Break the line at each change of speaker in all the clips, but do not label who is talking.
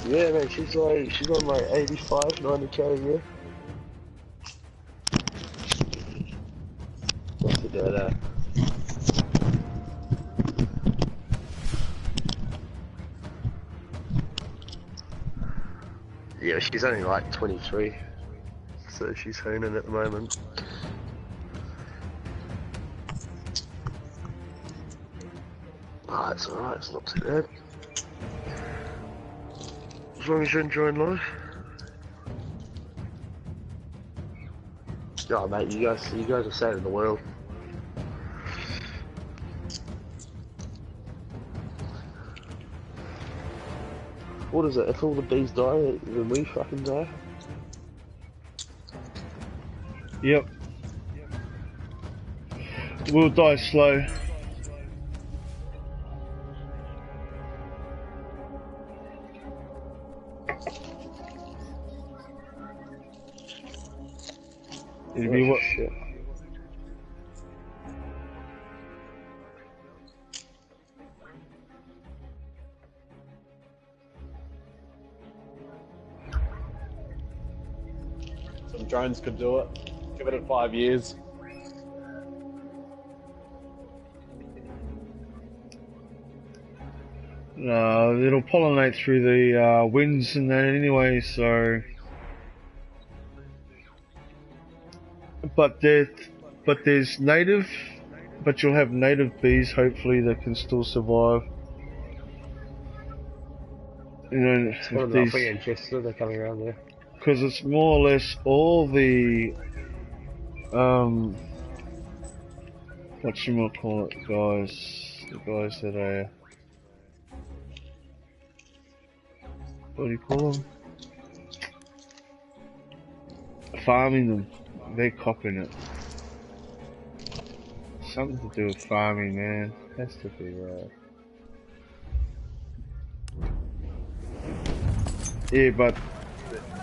Yeah, man, she's on like 85, 90k a year. What's to do that? Yeah, she's only like 23, so she's hooning at the moment. Ah, it's alright, it's not too bad. As long as you're enjoying life. Oh mate, you guys are saving the world. What is it? If all the bees die, then we fucking die.
Yep. We'll die slow. It'll be what?
Shit.
Some drones could do it. Give it 5 years.
It'll pollinate through the winds and that anyway, so... But there's native, but you'll have native bees hopefully that can still survive. You know,
It's one of the free Chester, they're coming around there.
Because it's more or less all the whatchamacallit guys, the guys that are, what do you call them? Farming them. They're copping it. Something to do with farming, man. Has to be right. Yeah, but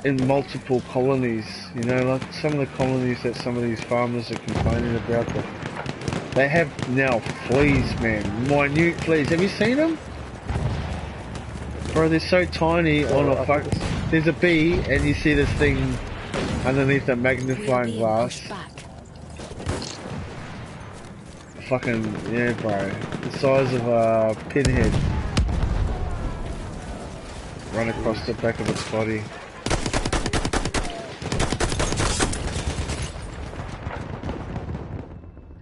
in multiple colonies, you know, like some of the colonies that some of these farmers are complaining about, that they have now fleas, man. Minute fleas. Have you seen them? Bro, they're so tiny on a fuck. There's a bee, and you see this thing underneath the magnifying glass. Fucking, yeah, bro. The size of a pinhead. Run across the back of its body.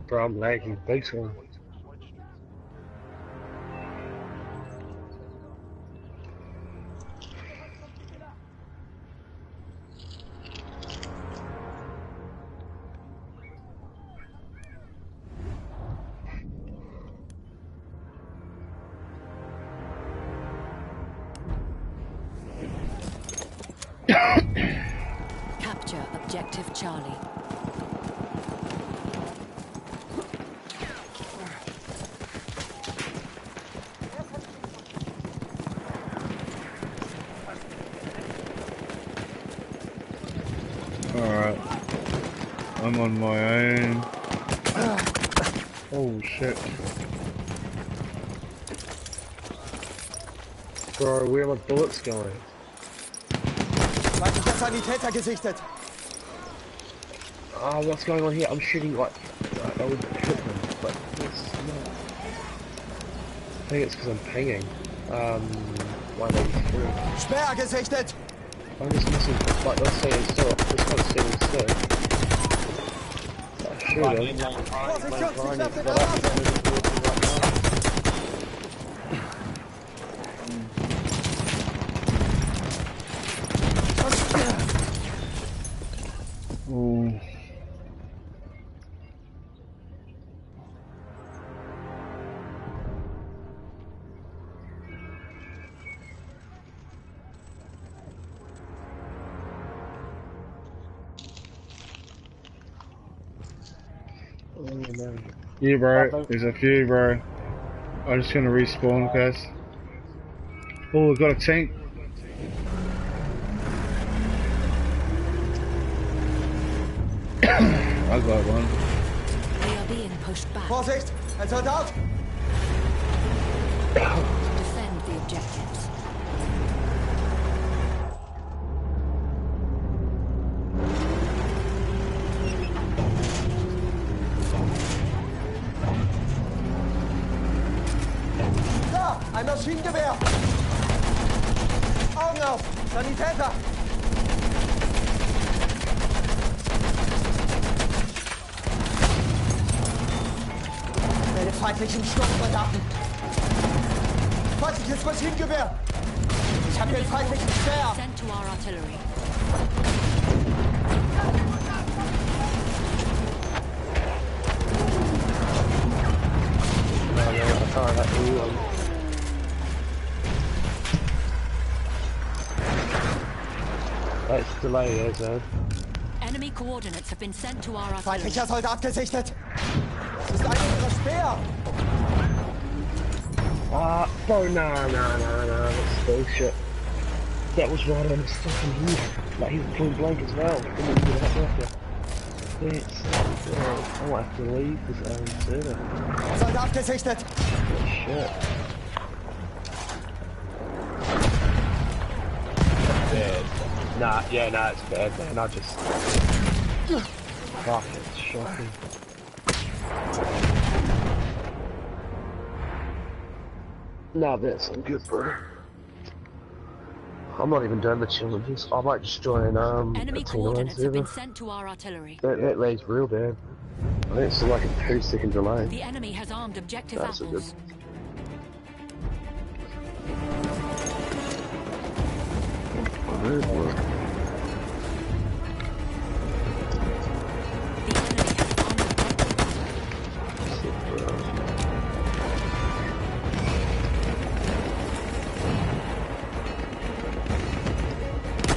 Bro, I'm lagging big time.
Capture objective Charlie.
Alright. I'm on my own. Oh shit.
Bro, where are my bullets going?
Feindlicher Sanitäter gesichtet.
Oh, what's going on here? I'm shooting like I would hit them, but it's not. I think it's because I'm pinging. 183.
Speer gesichtet!
I'm just missing, like, let's say it's still, this one's still. Shoot him.
Vorsicht, Jungs, ich werfe den
Ooh. Yeah, bro. There's a few, bro. I'm just gonna respawn, guys. Oh, we've got a tank. I got one.
They are being pushed back.
Vorsicht! Ein Soldat!
Defend the objectives.
Ein Maschinengewehr! Augen auf! Sanitäter! Melde feindlichen Sturmsoldaten! Feindliches Maschinengewehr! Ich habe den feindlichen Speer!
Sent to our artillery.
I can't let you Let's delay there, so.
Enemy coordinates have been sent to our artillery.
Feindlicher Soldat gesichtet! Das ist einer ihrer Speer!
Bro, no, that's bullshit. That was right on his fucking roof. Like, he was point blank as well. Didn't even get that worker. It's, I might have to leave this server.
Soldat gesichtet!
Shit.
Dead.
Nah, it's bad, man. I just... Fuck, it's shocking. Nah, that's good, bro. I'm not even doing the challenges. I might just join
Enemy
a
coordinates have been
server.
sent to our artillery.
That lays real bad. I think it's like a 2-second delay.
The enemy has armed objective
That's a good.
apples.
Good work.
The enemy has armed objectives.
Shit, bro.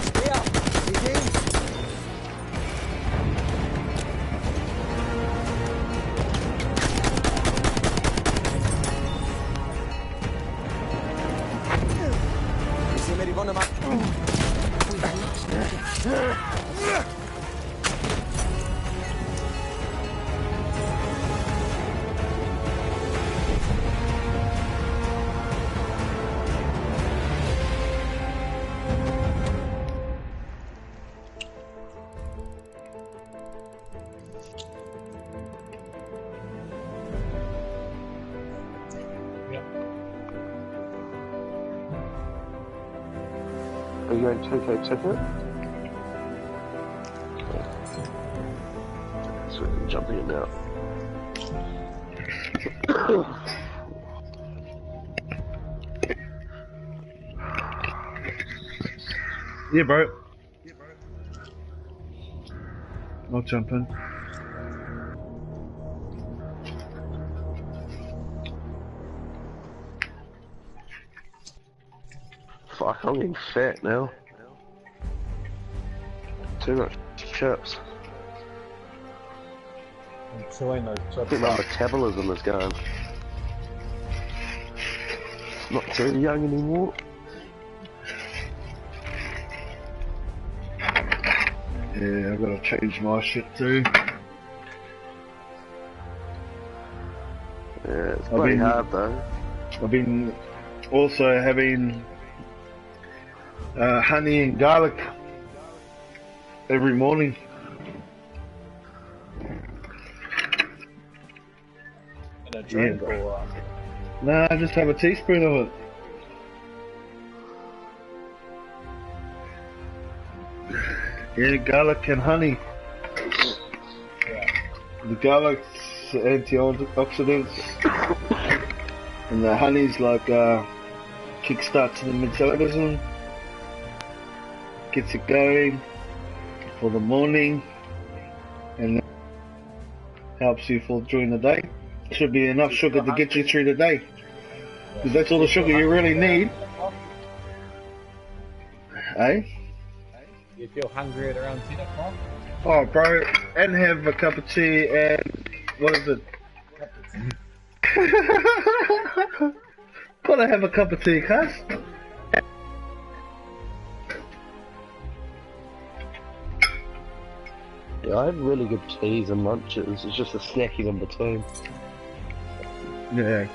Speer! Sie gehen! Ich sehe mir die Wunde mal.
We've lost objective.
Are you going 2K ticket? So we can jump in now.
Yeah, bro. I'll jump in.
Fuck, I'm getting fat now. Too much chips.
I'm chewing those
I
chips
think my
up.
metabolism is going. Not too young anymore.
Yeah, I've got to change my shit too.
Yeah, it's bloody hard though.
I've been also having honey and garlic every morning.
In a drink
Yeah.
or
Nah, I just have a teaspoon of it. Yeah, garlic and honey.
yeah.
The garlic's antioxidants, and the honey's like kickstart to the metabolism, gets it going for the morning, and helps you for during the day. Should be enough sugar to get you through the day, because that's all the sugar you really need. Eh?
You feel hungry at around 10 o'clock?
Oh, bro, and have a cup of tea and what is it? Gotta have a cup of tea, cuz.
Yeah, I have really good teas and lunches. It's just the snacking in between.
Yeah.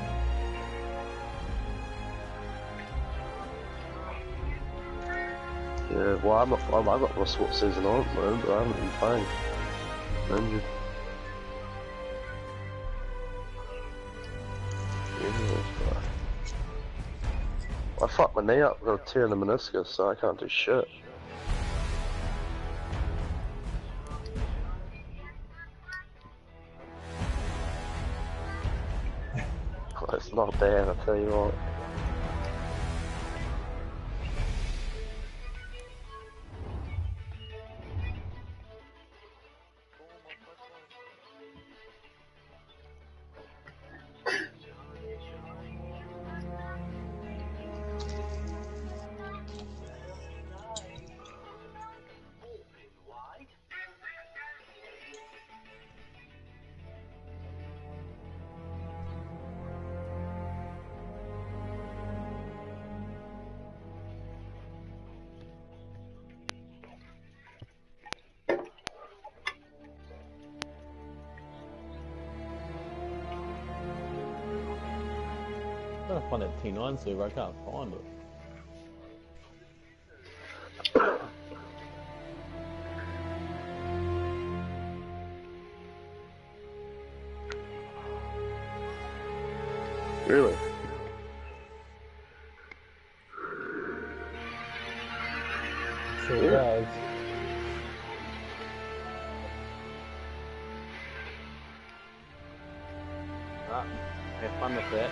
Yeah, well, I'm not lost what season on, man, but I haven't been playing. Man, yeah, I fucked my knee up, got a tear in the meniscus, so I can't do shit. It's not bad, I tell you what.
I'm trying to find that T9 server, I can't find it.
Really?
Sure does. Ah, have fun with that.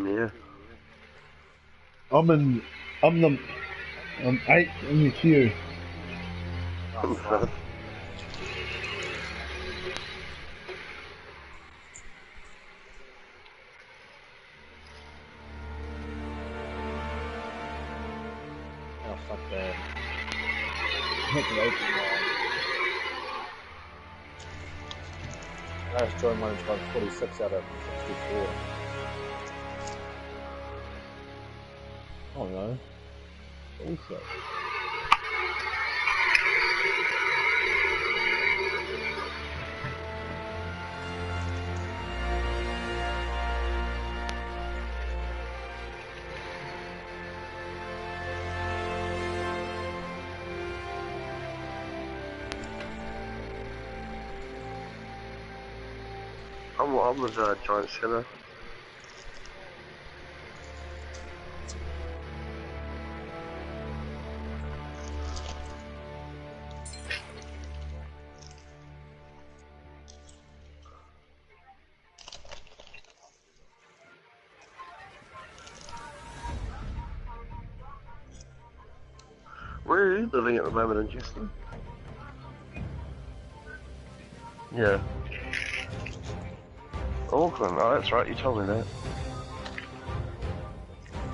Yeah.
I'm 8 in the queue.
Oh, fuck that. That's an open line. I just joined mine, it's like 46 out of 64. Oh no. Also.
I'm the giant sinner. Where are you living at the moment in Houston? Yeah. Auckland, oh that's right, you told me that.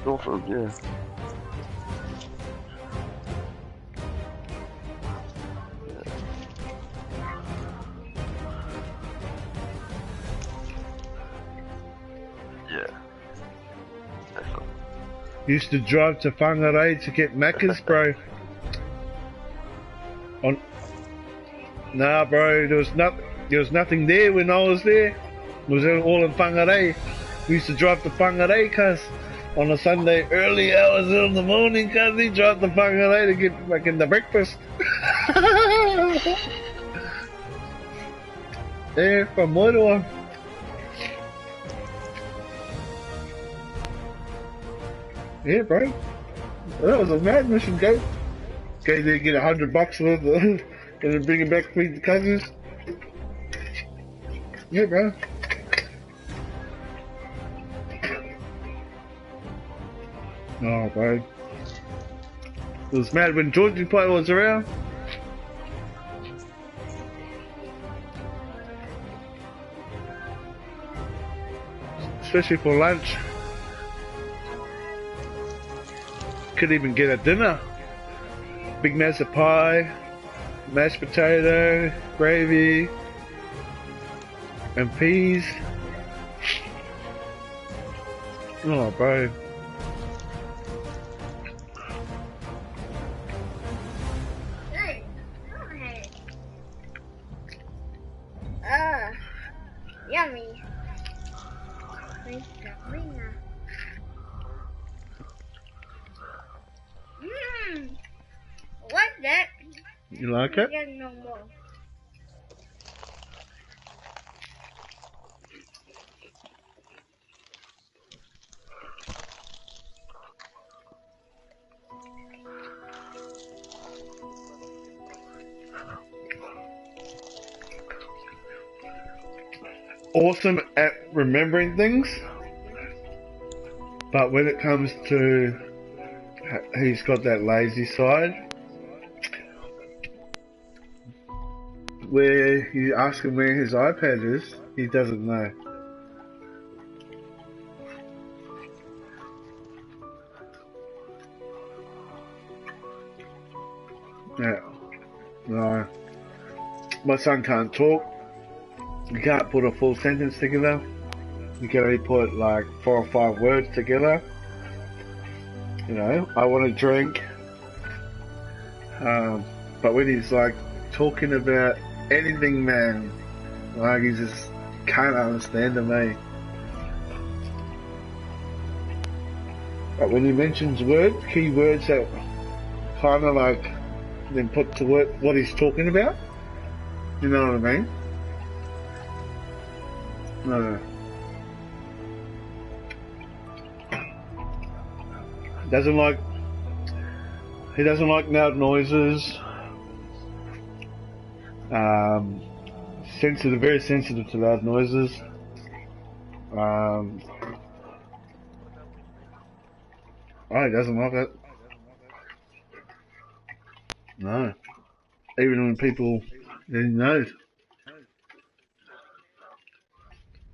Auckland, yeah. Yeah. Definitely.
Used to drive to Whangarei to get Macca's, bro. Nah, bro, there was nothing there when I was there. It was all in Whangarei. We used to drive to Whangarei, cuz, on a Sunday, early hours in the morning, cuz, we drive to Whangarei to get fucking the breakfast. There, from Moeroa. Yeah, bro. That was a mad mission, go. Okay, they get $100 worth of, and then bring it back to the cousins. Yeah, bro. Oh, bro. It was mad when Georgie Player was around. Especially for lunch. Couldn't even get a dinner. Big mess of pie, mashed potato, gravy, and peas. Oh, bro.
Yummy. Nice
You like it?
Yeah, no more.
Awesome at remembering things, but when it comes to, he's got that lazy side where you ask him where his iPad is, he doesn't know. Yeah, no. My son can't talk. You can't put a full sentence together. You can only put like 4 or 5 words together. You know, I want to drink. But when he's like talking about anything, man, like he just can't understand to me. But when he mentions words, key words that kind of like then put to work what he's talking about, you know what I mean? No. He doesn't like loud noises. Sensitive, very sensitive to loud noises. Oh, he doesn't like it. No. Even when people, he knows.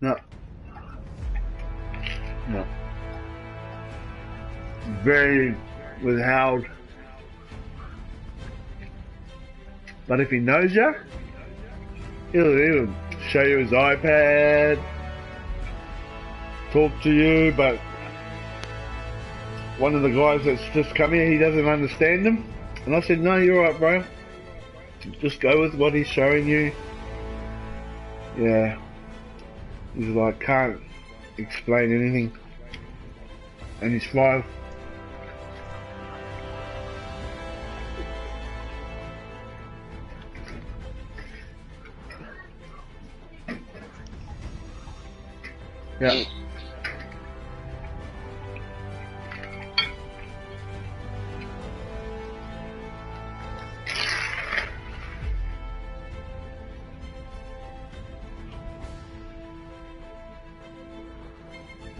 No. No. Very withheld. But if he knows you, he'll show you his iPad, talk to you, but one of the guys that's just come here, he doesn't understand him. And I said, no, you're right, bro. Just go with what he's showing you. Yeah. He's like, can't explain anything. And he's 5. Yeah.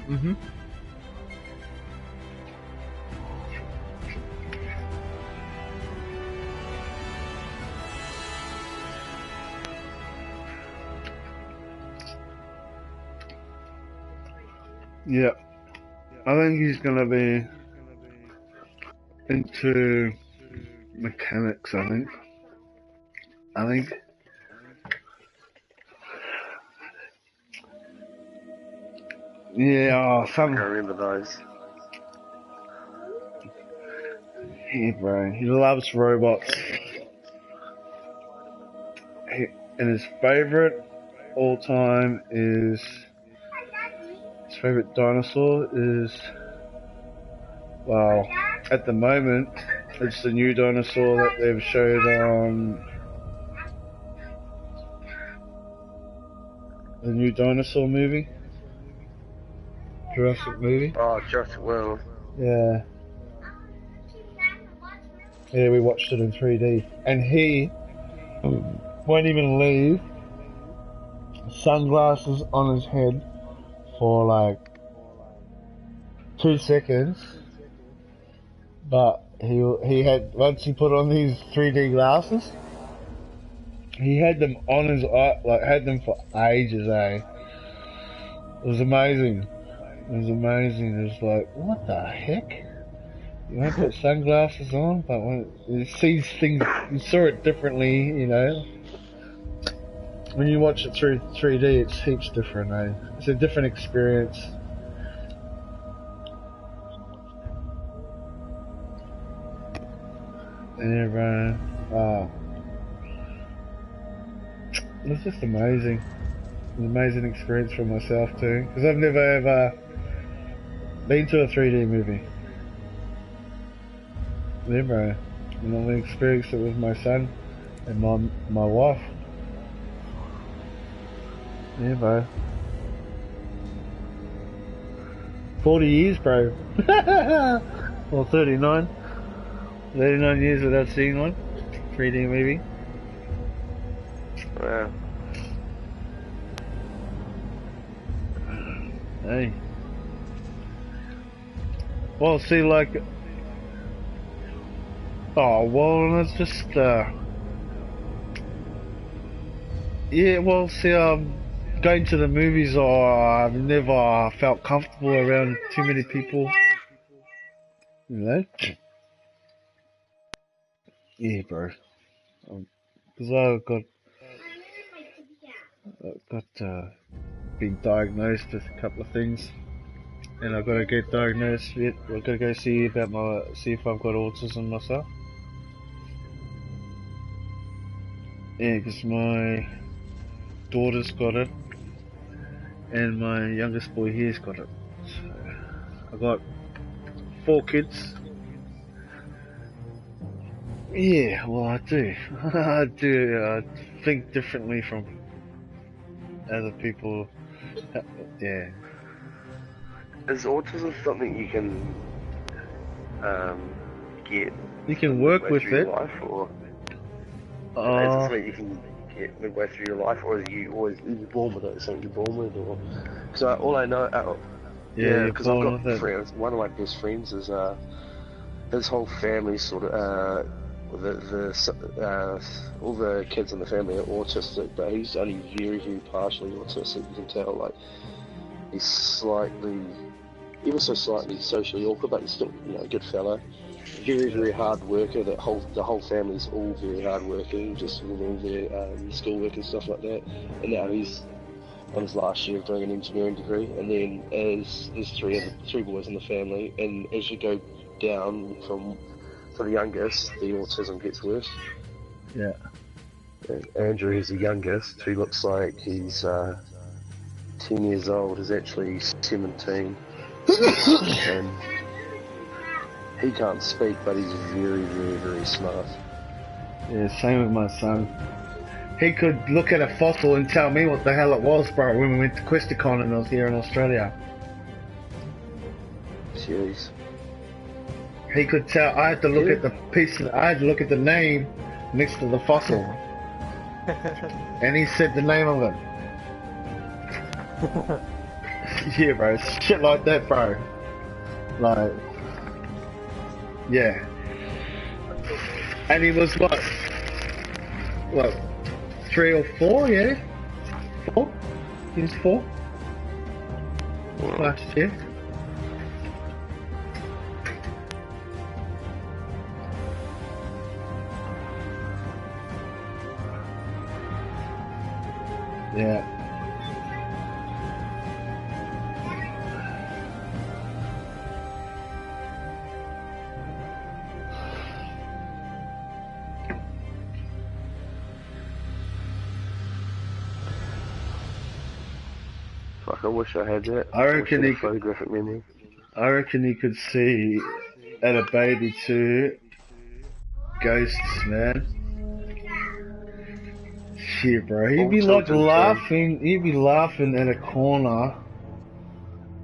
Mm-hmm. Yeah. I think he's gonna be into mechanics, I think. Yeah,
I remember those.
Yeah, bro. He loves robots. And his favorite all time is, his favorite dinosaur is, well, at the moment, it's the new dinosaur that they've showed on the new dinosaur movie. Jurassic movie.
Oh, Jurassic World.
Yeah. Yeah, we watched it in 3D. And he won't even leave sunglasses on his head for like 2 seconds. But he had, once he put on these 3D glasses, he had them on his eye, like had them for ages, eh? It was amazing. It was amazing. It was like, what the heck? You won't put sunglasses on, but when you see things, you saw it differently, you know. When you watch it through 3D, it's heaps different, eh? It's a different experience. Yeah, bro. It's just amazing. It's an amazing experience for myself too, because I've never ever been to a 3D movie. Yeah, bro. And I've experienced it with my son. And my wife. Yeah, bro. 40 years, bro. Or 39. 39 years without seeing one. 3D movie.
Wow.
Hey. Well, see, like... Oh, well, it's just, yeah, well, see, going to the movies, I've never felt comfortable around too many people. You know? Yeah, bro. Because been diagnosed with a couple of things. And I've got to get diagnosed yet. I've got to go see if I've got autism myself. Yeah, because my daughter's got it, and my youngest boy here's got it. So I've got 4 kids. Yeah, well I do. I do. I think differently from other people. Yeah.
Is autism something you can get?
You can work with
through
it.
your life, or is it something you can get midway through your life, or are you born with it? Something you're born with, or because all I know,
Yeah,
because I've
born with
got
it.
friends. One of my best friends is his whole family sort of all the kids in the family are autistic, but he's only very, very partially autistic. You can tell, like, he's slightly, ever so slightly socially awkward, but he's still, a good fellow. Very, very hard worker. The whole family's all very hard working, just with all their schoolwork and stuff like that. And now he's on his last year of doing an engineering degree. And then there's three boys in the family, and as you go down from the youngest, the autism gets worse.
Yeah.
Andrew is the youngest, who looks like he's 10 years old, is actually 17. And he can't speak, but he's very, very, very smart.
Yeah, same with my son. He could look at a fossil and tell me what the hell it was, bro, when we went to Questacon and I was here in Australia.
Jeez.
He could tell. I had to look at the I had to look at the name next to the fossil, and he said the name of it. Yeah, bro, shit like that, bro. Like, yeah. And he was what, 3 or 4? Yeah, 4. He was 4 last year. Yeah.
Fuck, I wish I had that.
I reckon he
photographic memory.
I reckon he could see at a baby too. Ghosts, man. Shit, bro. He'd be like laughing. He'd be laughing at a corner,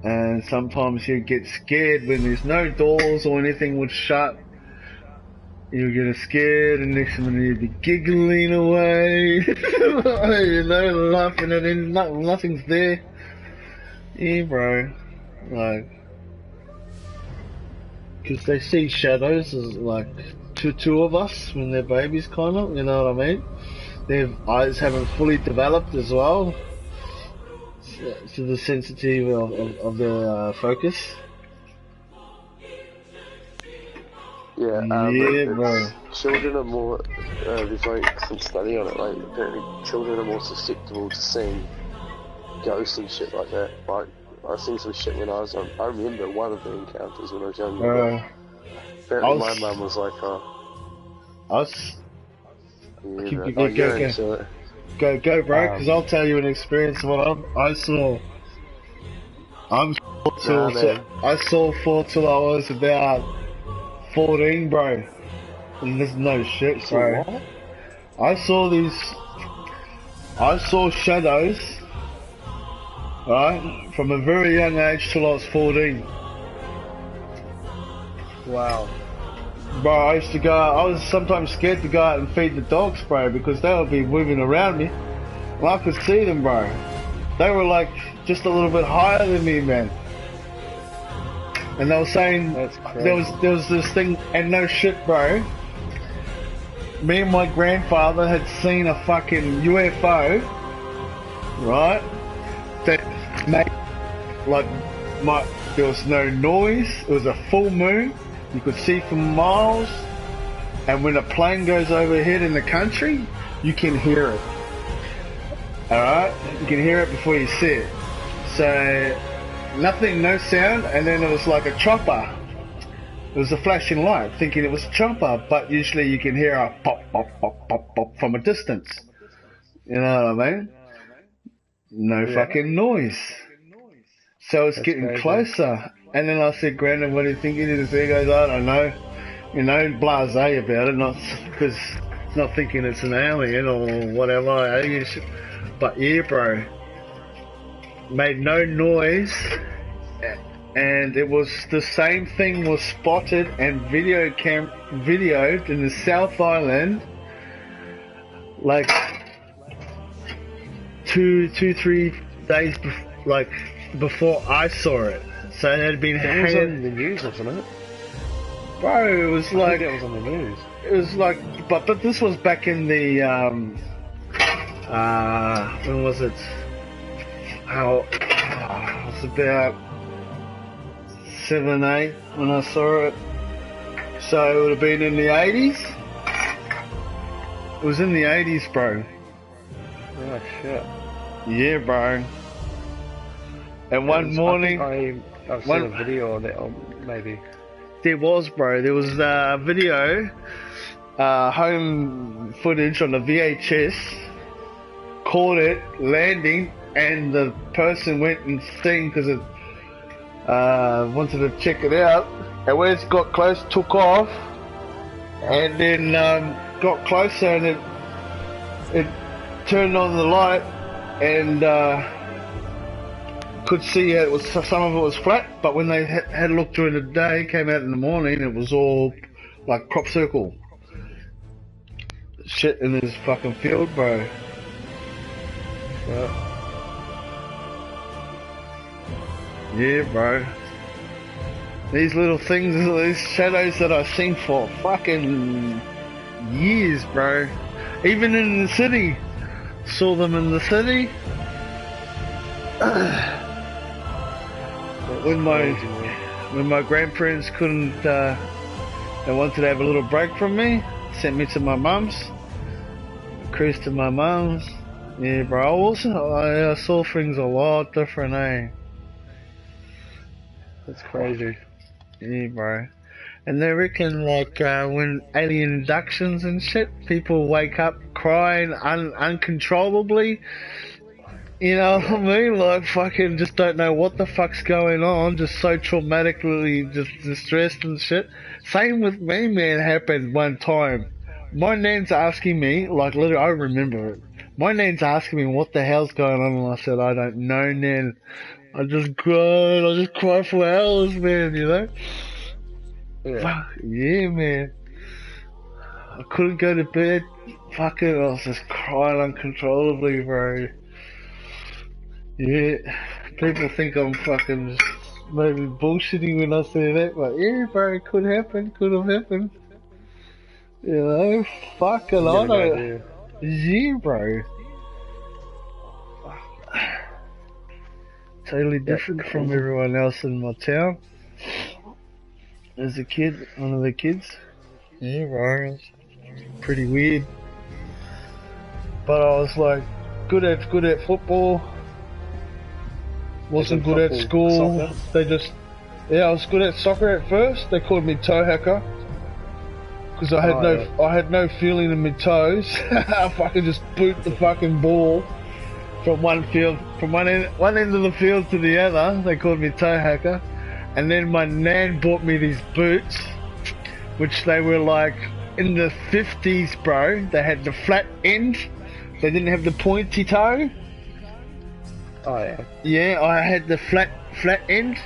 and sometimes he'd get scared when there's no doors or anything would shut. He'll get scared, and next minute he'd be giggling away. Laughing at him. Nothing's there. Yeah, bro. Like, because they see shadows as like two of us when they're babies, kind of. You know what I mean? Their eyes haven't fully developed as well, to the sensitivity of their focus.
Yeah,
yeah, bro.
Children are more, there's like some study on it, like apparently children are more susceptible to seeing ghosts and shit like that. Like, I've seen some shit when I remember one of the encounters when I was younger. Apparently my mum was like,
Go, bro, because I'll tell you an experience of what I saw. I saw 4 till I was about 14, bro. And there's no shit, bro. I saw shadows, right, from a very young age till I was 14.
Wow.
Bro, I was sometimes scared to go out and feed the dogs, bro, because they would be moving around me. And I could see them, bro. They were like just a little bit higher than me, man. And they were saying
That's crazy.
there was this thing, and no shit, bro. Me and my grandfather had seen a fucking UFO, right? That made there was no noise. It was a full moon. You could see for miles, and when a plane goes overhead in the country, you can hear it. Alright? You can hear it before you see it. So, nothing, no sound, and then it was like a chopper. It was a flashing light, thinking it was a chopper, but usually you can hear a pop, pop, pop, pop, pop from a distance. You know what I mean? No fucking noise. So it's getting
crazy.
closer. And then I said, Grandad, what do you think it is? He goes, I don't know. You know, blasé about it, not because not thinking it's an alien or whatever. But yeah, bro, made no noise, and it was the same thing was spotted and videoed in the South Island, like 3 days before I saw it. So it had been
That was on the news, wasn't it?
bro. It was
I
like
think that was on the news.
it was like, but this was back in the when was it? It was about 7, 8 when I saw it. So it would have been in the 80s. It was in the 80s, bro.
Oh shit.
Yeah, bro. And one morning,
I've seen
one-
a video on it, or maybe.
there was, bro. There was a video, home footage on the VHS. Caught it landing, and the person went and seen because it wanted to check it out. And when it got close, took off, and then got closer, and it turned on the light, and could see it was some of it was flat. But when they had a look during the day, came out in the morning, it was all like crop circle shit in this fucking field, bro. Yeah, bro. These little things, these shadows that I've seen for fucking years, bro. Even in the city. Saw them in the city. When my grandparents couldn't, they wanted to have a little break from me, sent me to my mum's. Cruised to my mum's. Yeah, bro. I saw things a lot different, eh?
That's crazy.
Yeah, bro. And they reckon, like, when alien abductions and shit, people wake up crying uncontrollably. You know what I mean? Like, fucking just don't know what the fuck's going on. Just so traumatically just distressed and shit. Same with me, man, happened one time. My nan's asking me, like, literally, I remember it. My nan's asking me what the hell's going on, and I said, I don't know, Nan. I just cried for hours, man, you know?
Yeah.
Fuck, yeah, man. I couldn't go to bed. Fucking, I was just crying uncontrollably, bro. Yeah, people think I'm fucking just maybe bullshitting when I say that, but yeah, bro, it could happen, could have happened. You know, fucking, I
Never
don't.
know.
Yeah, bro. Totally different from everyone else in my town. As a kid, one of the kids. Yeah, bro. It's pretty weird. But I was like, good at football. Wasn't good at school.
Soccer?
I was good at soccer at first. They called me toe hacker. Because I had no feeling in my toes. I fucking just boot the fucking ball from one end of the field to the other. They called me toe hacker. And then my nan bought me these boots, which they were like in the 50s, bro, they had the flat end. They didn't have the pointy toe.
Oh yeah.
Yeah, I had the flat end.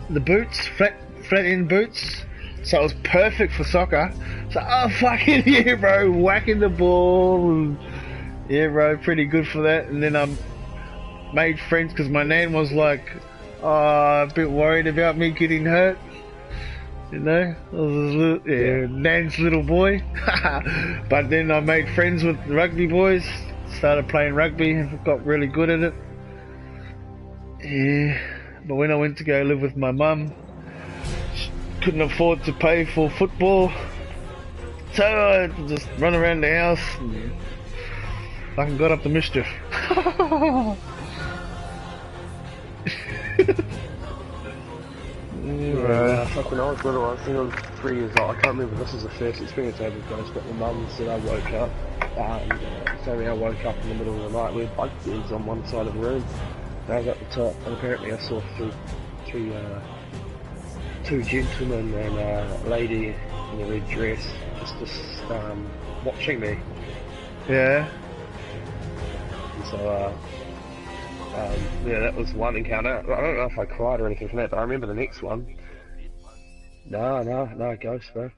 The boots, flat end boots. So it was perfect for soccer. So, oh fucking yeah, bro, whacking the ball. And, yeah, bro, pretty good for that. And then I made friends because my nan was like, a bit worried about me getting hurt. You know, I was Nan's little boy. But then I made friends with the rugby boys. Started playing rugby and got really good at it. Yeah, but when I went to go live with my mum, couldn't afford to pay for football, so I just run around the house and fucking got up the mischief.
When I was little, I think I was 3 years old. I can't remember. This is the first experience I ever got. But my mum said I woke up. So I woke up in the middle of the night. We had bunk beds on one side of the room. I was at the top, and apparently I saw two gentlemen and a lady in a red dress just watching me.
Yeah.
And so yeah, that was one encounter. I don't know if I cried or anything from that, but I remember the next one. No ghost, bro.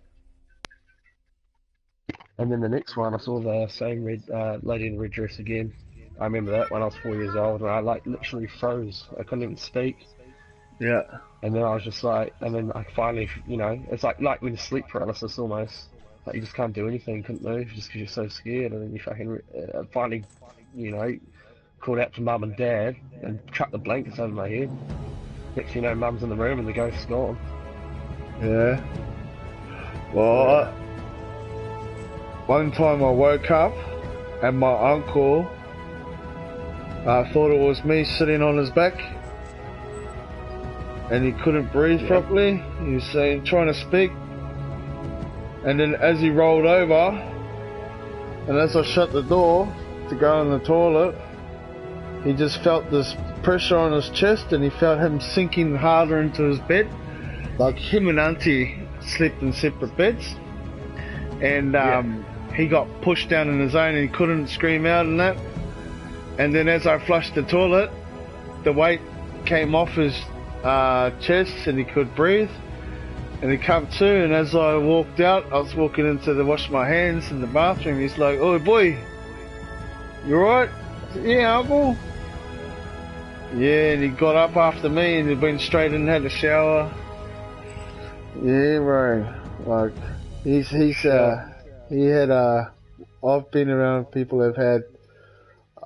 And then the next one, I saw the same red lady in the red dress again. I remember that when I was 4 years old, and I like literally froze. I couldn't even speak.
Yeah.
And then I was just like, and then I finally, you know, it's like when you sleep paralysis almost. Like you just can't do anything, couldn't move, just because you're so scared. And then you fucking finally, you know, called out to mum and dad and chucked the blankets over my head. Next thing you know, mum's in the room and the ghost's gone.
Yeah. Well, one time I woke up and my uncle thought it was me sitting on his back, and he couldn't breathe properly. He was trying to speak, and then as he rolled over, and as I shut the door to go in the toilet, he just felt this pressure on his chest, and he felt him sinking harder into his bed. Like him and Auntie slept in separate beds, and he got pushed down in his own, and he couldn't scream out and that. And then as I flushed the toilet, the weight came off his chest and he could breathe. And he come to, and as I walked out, I was walking into the wash my hands in the bathroom. He's like, "Oh boy, you alright?" I said, "Yeah, uncle." Yeah, and he got up after me and he went straight in and had a shower. Yeah, bro. Like, he had I've been around people who've had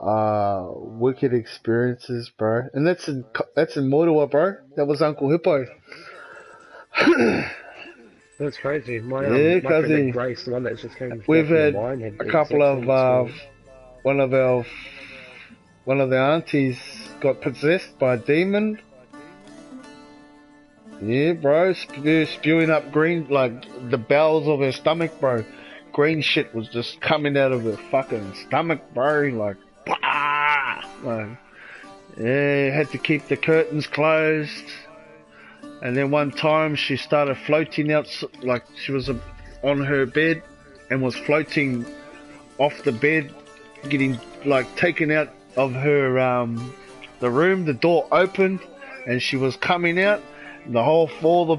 wicked experiences, bro. And that's in Motuwa, bro. That was Uncle Hippo.
That's crazy. My friend Grace, the one that just came.
We've had a couple of one of the aunties got possessed by a demon. Yeah, bro, spewing up green, like the bowels of her stomach, bro. Green shit was just coming out of her fucking stomach, bro. Like, bah! Like, yeah, had to keep the curtains closed. And then one time she started floating out, like she was on her bed and was floating off the bed, getting like taken out of her the room. The door opened and she was coming out. All the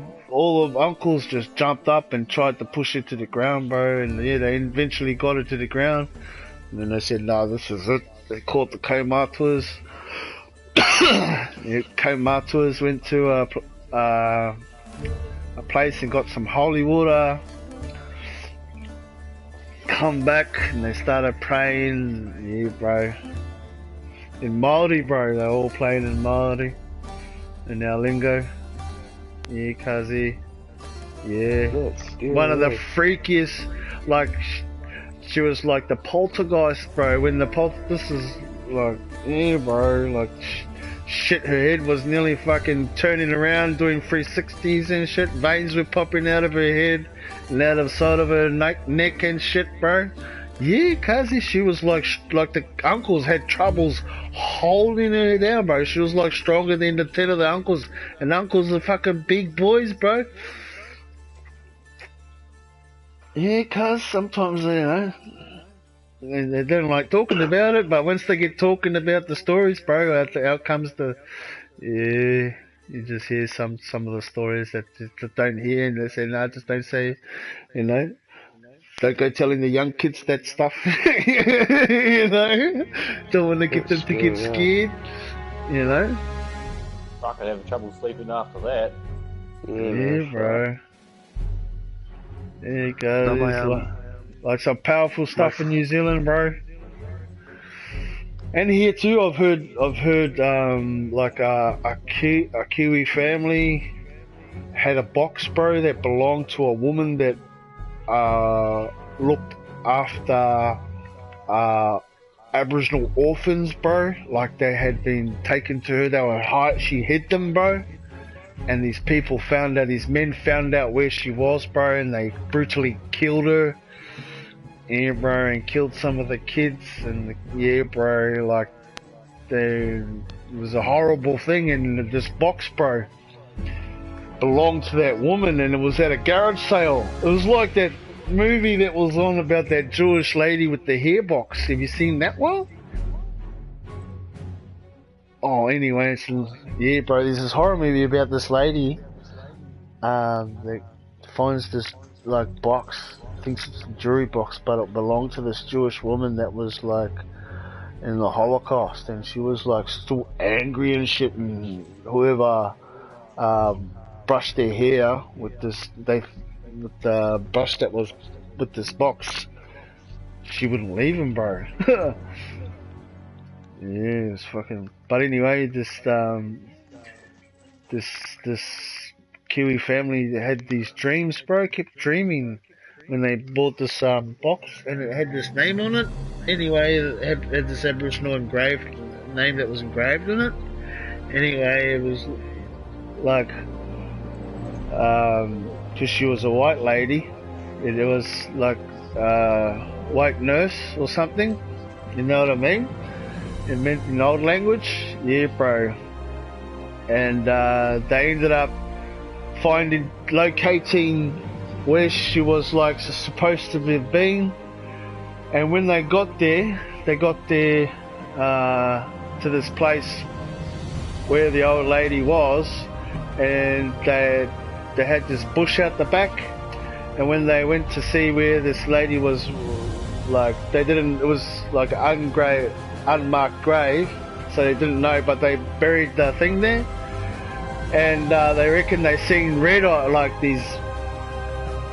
uncles just jumped up and tried to push her to the ground, bro. And yeah, they eventually got her to the ground. And then they said, "No, this is it." They called the Kaumatuas. Yeah, Kaumatuas went to a place and got some holy water. Come back and they started praying. Yeah, bro. In Māori, bro. They're all playing in Māori. In our lingo. Yeah, Kazi. Yeah. One of the freakiest, like, she was like the poltergeist, bro. When this is like, yeah, bro, like, shit, her head was nearly fucking turning around, doing 360s and shit. Veins were popping out of her head and out of the side of her neck and shit, bro. Yeah, Kazi, she was like the uncles had troubles holding her down, bro. She was like stronger than the 10 of the uncles, and uncles are fucking big boys, bro. Yeah, cuz sometimes, they don't like talking about it, but once they get talking about the stories, bro, out comes the, yeah, you just hear some of the stories that just don't hear, and they say, no, just don't say, you know, don't go telling the young kids that stuff, you know, don't want to get them
That's
to get
true, yeah.
scared, you know.
I could have trouble sleeping after that.
Yeah,
That's right.
bro. There you
No,
go. There's like some powerful stuff in New Zealand, bro. And here too, I've heard, like a Kiwi family had a box, bro, that belonged to a woman that looked after Aboriginal orphans, bro. Like they had been taken to her. They were she hid them, bro. And these people found out, these men found out where she was, bro, and they brutally killed her. Yeah, bro, and killed some of the kids, and yeah, bro, like, it was a horrible thing, and this box, bro, belonged to that woman, and it was at a garage sale. It was like that movie that was on about that Jewish lady with the hair box. Have you seen that one? Oh, anyway, yeah, bro, there's this horror movie about this lady, that finds this, like, box, thinks it's a jewelry box, but it belonged to this Jewish woman that was, like, in the Holocaust, and she was, like, still angry and shit, and whoever, brushed their hair with with the brush that was with this box, she wouldn't leave him, bro. Yeah, it's fucking. But anyway, this Kiwi family had these dreams, bro. Kept dreaming when they bought this box, and it had this name on it. Anyway, it had this Aboriginal engraved name that was engraved in it. Anyway, it was like, because she was a white lady, it was like white nurse or something. You know what I mean? It meant in old language, yeah, bro. And they ended up locating where she was, like, supposed to have been. And when they got there to this place where the old lady was, and they had this bush out the back. And when they went to see where this lady was, like, it was like an unmarked grave, so they didn't know, but they buried the thing there, and they reckon they seen red eye, like these,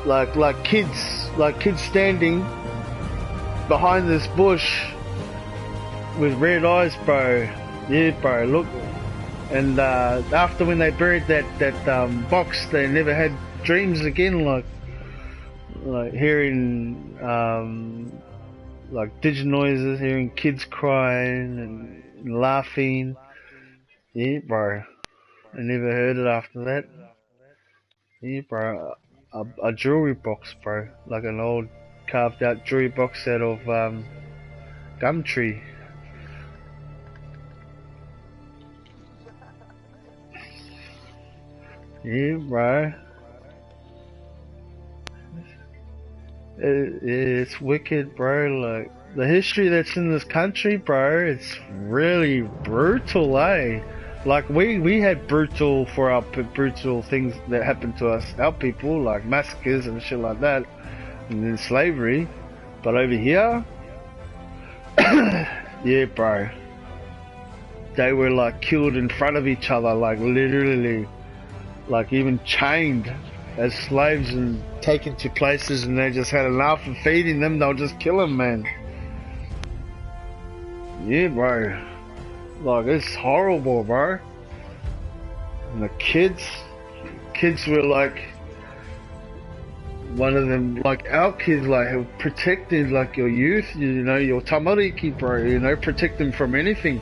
like kids standing behind this bush with red eyes, bro. Yeah, bro, look. And after when they buried that box, they never had dreams again, like hearing like digit noises, hearing kids crying and laughing. Yeah, bro. I never heard it after that. Yeah, bro. A jewelry box, bro. Like an old carved out jewelry box out of gum tree. Yeah, bro. It's wicked, bro. Like, the history that's in this country, bro, it's really brutal, eh? Like, we had brutal things that happened to us, our people, like massacres and shit like that, and then slavery. But over here, yeah, bro, they were, like, killed in front of each other, like, literally, like, even chained as slaves and taken to places, and they just had enough of feeding them, they'll just kill them, man. Yeah, bro. Like, it's horrible, bro. And the kids were like, one of them, like our kids, like, have protected, like, your youth, you know, your tamariki, bro, you know, protect them from anything.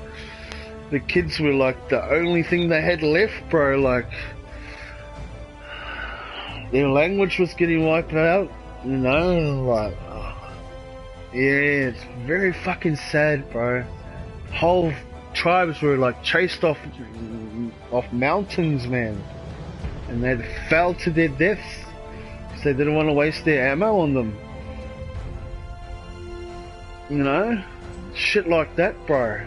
The kids were like the only thing they had left, bro, like, their language was getting wiped out, you know, like, yeah, it's very fucking sad, bro. Whole tribes were, like, chased off mountains, man, and they fell to their deaths So they didn't want to waste their ammo on them. You know? Shit like that, bro.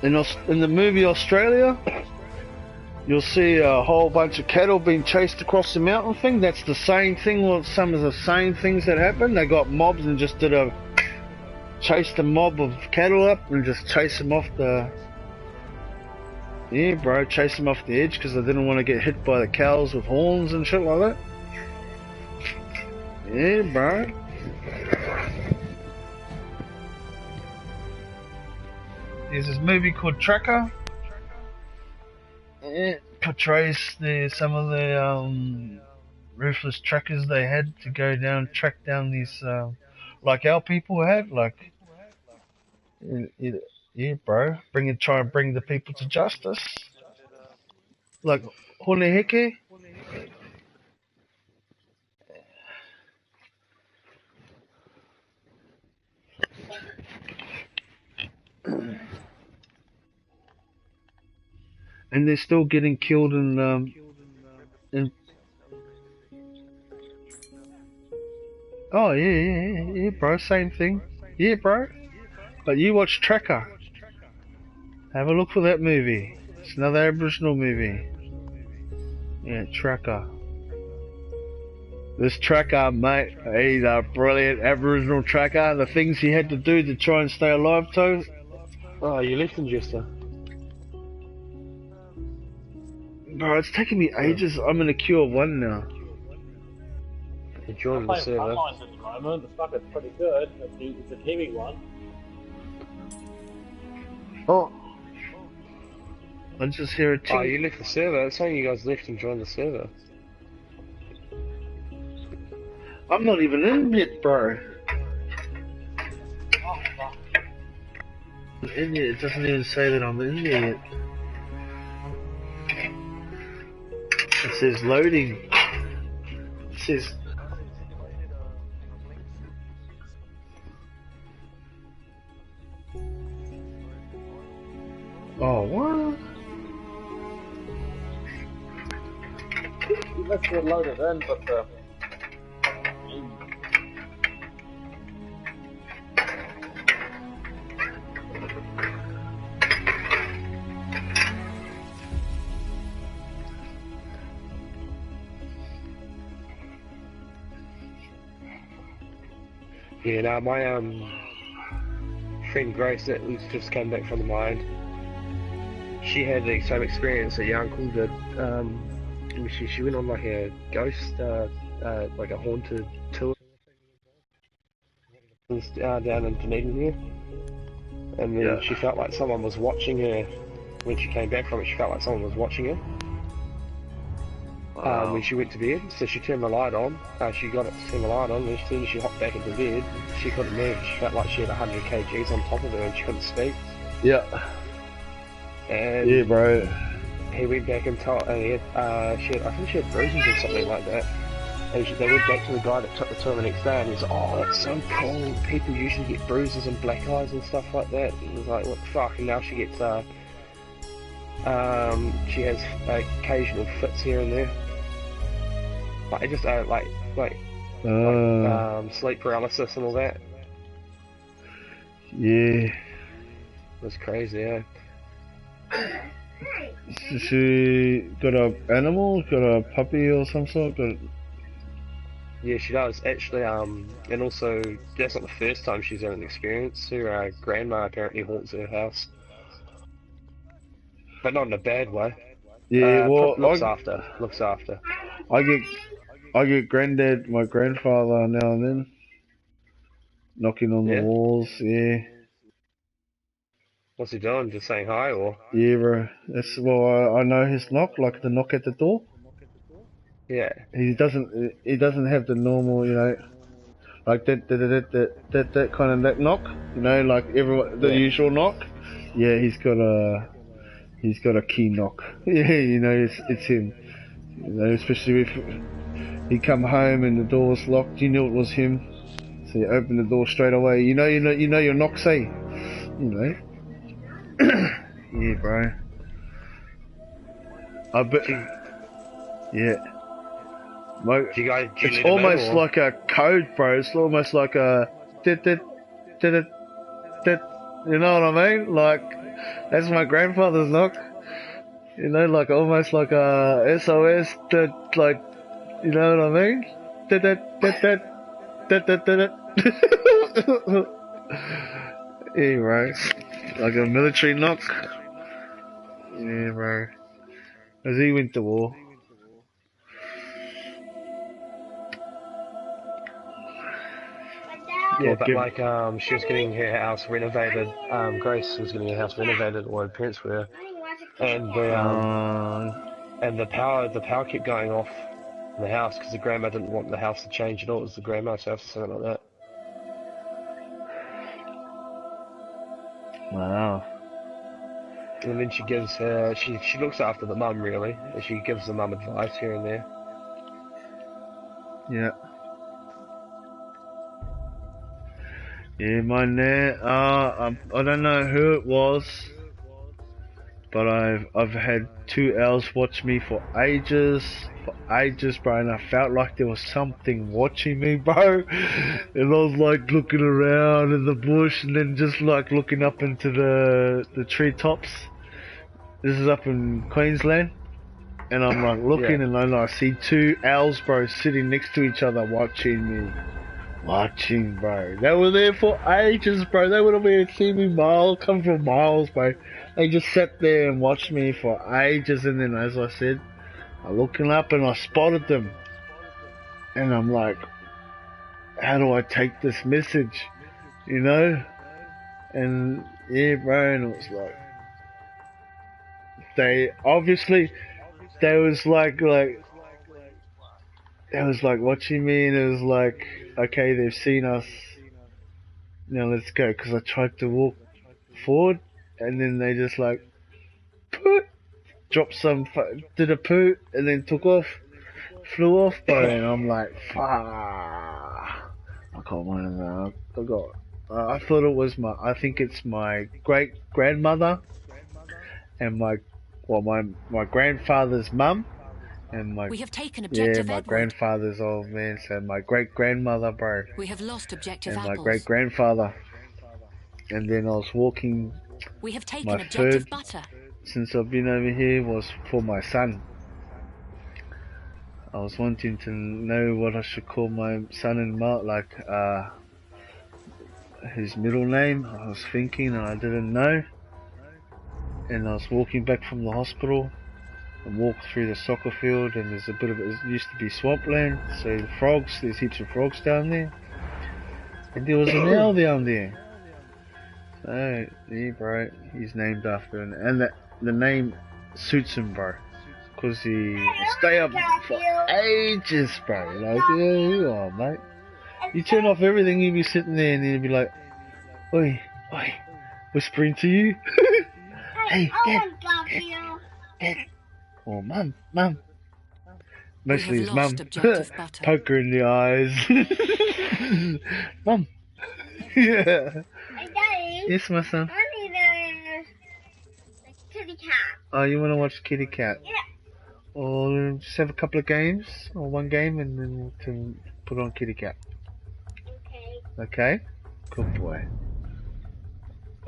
In the movie Australia, you'll see a whole bunch of cattle being chased across the mountain thing. That's the same thing with some of the same things that happened. They got mobs and just chased a mob of cattle up and just chase them off the... Yeah, bro, chase them off the edge because they didn't want to get hit by the cows with horns and shit like that. Yeah, bro. There's this movie called Tracker. It portrays some of the ruthless trackers they had to go down, track down these, like our people had, like, yeah, bro, try and bring the people to justice, like Honeheke. And they're still getting killed in oh yeah, bro, same thing. Yeah, bro. But you watch Tracker. Have a look for that movie. It's another Aboriginal movie. Yeah, Tracker. This Tracker, mate, he's a brilliant Aboriginal tracker. The things he had to do to try and stay alive, too.
Oh, you left him, Jester.
Bro, it's taking me ages. I'm in a queue of 1 now.
You joined the server.
Frontlines at the moment. The fuck is pretty good. It's a heavy one.
Oh. I just hear a tick.
Oh, you left the server. It's saying you guys left and joined the server.
I'm not even in yet, bro. In yet. It doesn't even say that I'm in there yet. It says loading. It says... Oh, what?
Let's get loaded in, but
yeah, no, my friend Grace that just came back from the mine. She had the same experience that your uncle did. She went on like a ghost, like a haunted tour down in Dunedin here, and then she felt like someone was watching her when she came back from it. She felt like someone was watching her when she went to bed. So she turned the light on. She got it to turn the light on, and as soon as she hopped back into bed, she couldn't move. She felt like she had 100 kgs on top of her, and she couldn't speak.
Yeah.
And
yeah, bro.
He went back and told, I think she had bruises or something like that. And they went back to the guy that took the tour the next day, and he's like, oh, that's so cool. People usually get bruises and black eyes and stuff like that. And he was like, what the fuck? And now she gets, she has occasional fits here and there. Like, just, sleep paralysis and all that.
Yeah.
That's crazy, yeah.
She got a animal, got a puppy or some sort.
Yeah, she does actually. And also that's not the first time she's had an experience. Her grandma apparently haunts her house, but not in a bad way.
Yeah, well,
looks after.
I get my grandfather now and then, knocking on the walls. Yeah.
What's he doing? Just saying hi, or?
Yeah, bro. I know his knock, like the knock at the door.
Yeah.
He doesn't have the normal, you know, like that kind of that knock, you know, like the usual knock. Yeah, he's got a key knock. Yeah, you know, it's him. You know, especially if he come home and the door's locked, you knew it was him. So you open the door straight away. You know your knock, say, you know. Yeah, bro. I bet. Yeah. Like,
Do you guys? Do you
it's
need to know,
almost
or-
like a code, bro. It's almost like a dit, dit, dit, dit, dit. You know what I mean? Like, that's my grandfather's knock. You know, like almost like a SOS. Dit, like, you know what I mean? Dit, dit, dit, dit, dit, dit, dit, dit. Yeah, bro. Like a military knock. Yeah, bro. As he went to war.
Yeah,
Or
but
give-
like she was getting her house renovated. Grace was getting her house renovated, or her parents were, and the power kept going off in the house because the grandma didn't want the house to change at all. It was the grandma's house or something like that.
Wow.
And then she gives her she looks after the mum really, and she gives the mum advice here and there.
Yeah. Yeah, man. There. I don't know who it was, but I've had 2 owls watch me for ages, bro. And I felt like there was something watching me, bro. And I was like looking around in the bush, and then just like looking up into the treetops. This is up in Queensland. And I'm like looking,
Yeah.
and then I see 2 owls, bro, sitting next to each other watching me. Watching, bro. They were there for ages, bro. They would have been seeing me come from miles, bro. They just sat there and watched me for ages, and then, as I said, I'm looking up and I spotted them. And I'm like, how do I take this message? You know? And, yeah, bro, and it was like, they was like watching me, and it was like, okay, they've seen us, now let's go. Because I tried to walk forward, and then they just like poo, dropped did a poo, and then took off, flew off, bro. And I'm like, fuck, I got one of them. I thought it was I think it's my great grandmother and my grandfather's mum. And
We have taken
my
objective Edward.
grandfather's old man, so my great grandmother, bro,
We have lost objective
and my
apples.
great grandfather. And then I was walking.
We have taken
My
objective
third-
butter.
Since I've been over here was for my son. I was wanting to know what I should call my son and his middle name. I was thinking and I didn't know. And I was walking back from the hospital and walked through the soccer field, and there's it used to be swampland, so there's heaps of frogs down there. And there was an owl down there. So, yeah, bro, he's named after him. And the name suits him, bro. Because he stay up for ages, bro. Like, yeah, you are, mate. You turn off everything, you'd be sitting there, and he'd be like, oi, oi, whispering to you. Hey, Dad, Dad. Or Mum. Mostly
We
his
have
mum.
lost objective butter.
Poke her in the eyes. Mum. Yeah.
Daddy,
Yes, my son.
I need a kitty cat.
Oh, you want to watch Kitty Cat?
Yeah.
Or just have a couple of games, or one game, and then we'll put on Kitty Cat.
Okay.
Okay? Good boy.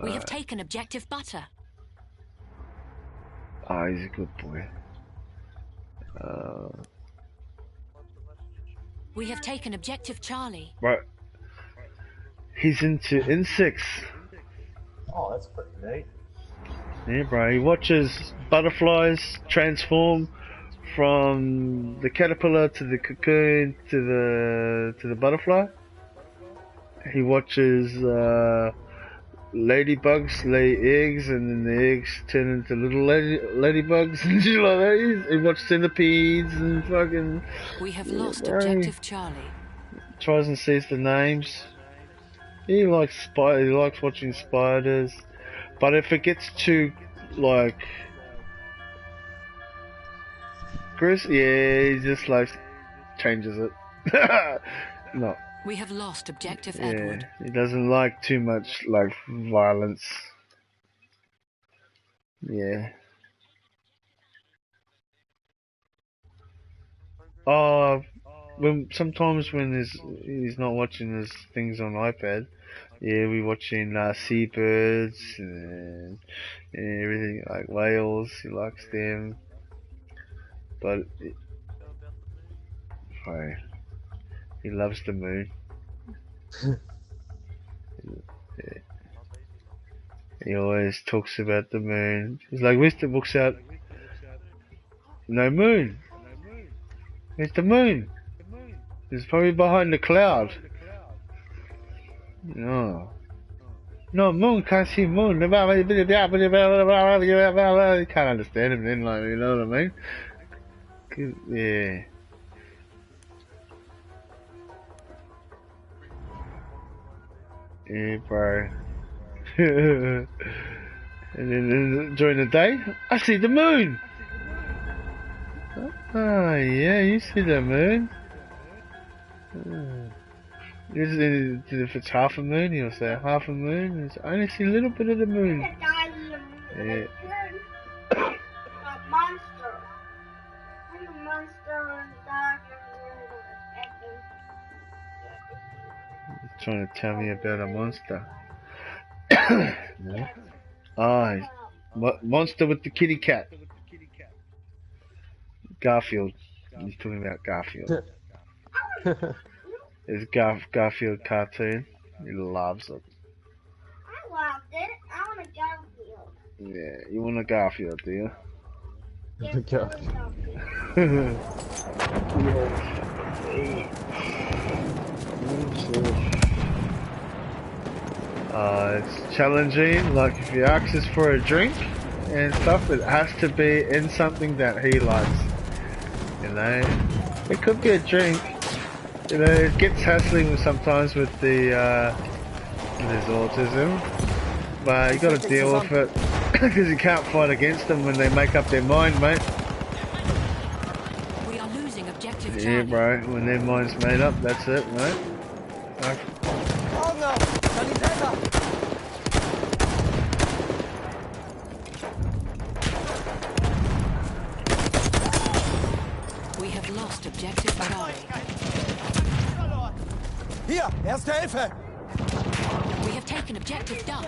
We have taken objective butter.
Oh, he's a good boy.
We have taken objective Charlie.
Right. He's into insects.
Oh, that's pretty neat.
Yeah, bro. He watches butterflies transform from the caterpillar to the cocoon to the butterfly. He watches ladybugs lay eggs, and then the eggs turn into little ladybugs and shit like that. He watches centipedes and fucking
We have lost
bro.
objective Charlie.
tries and sees the names. He likes he likes watching spiders, but if it gets too like Chris, yeah, he just like changes it. No,
We have lost objective
yeah,
Edward.
he doesn't like too much like violence. Yeah. when sometimes when he's not watching his things on iPad, yeah, we watching seabirds and everything like whales. He likes them, but oh, he loves the moon. Yeah. He always talks about the moon. He's like, "Where's the books out? No moon. Where's the moon? It's probably behind the cloud." No. No, moon, can't see moon. You can't understand him then, like, you know what I mean? 'Cause, yeah. Yeah, bro. And then during the day, I see the moon. Oh, yeah, you see the moon. If it's half a moon, he'll say half a moon. I only see a little bit of the moon. Yeah.
A monster. I'm a monster in the dark.
He's trying to tell me about a monster. Yeah. Ah, monster with the kitty cat. Garfield. He's talking about Garfield. It's Garfield cartoon. He loves it.
I loved it. I want a Garfield.
Yeah, you want a Garfield, do you?
Yes,
Garfield.
It's challenging. Like if he asks us for a drink and stuff, it has to be in something that he likes. You know, it could be a drink. You know, it gets hassling sometimes with the with his autism, but you got to deal with it because you can't fight against them when they make up their mind, mate.
We are losing objective
Yeah,
Charlie.
bro. When their mind's made up, that's it, mate.
Augen auf! Sanitäter!
We have lost objective Charlie.
Hier, Erste Hilfe!
We have taken objective Duff.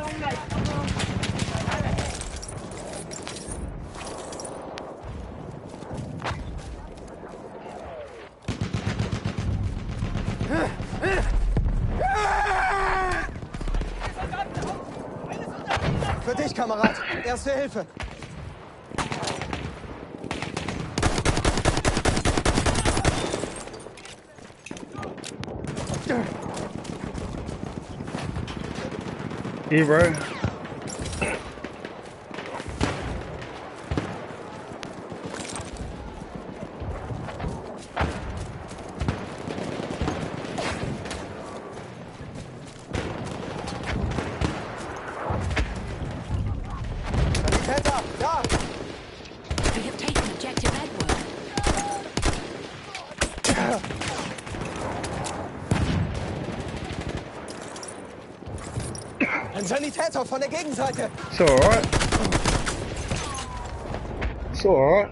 Für dich, Kamerad! Erste Hilfe!
Here, bro.
Sanitäter! Da!
We have taken objective Edward.
Ein Sanitäter von der Gegenseite!
It's alright. It's alright.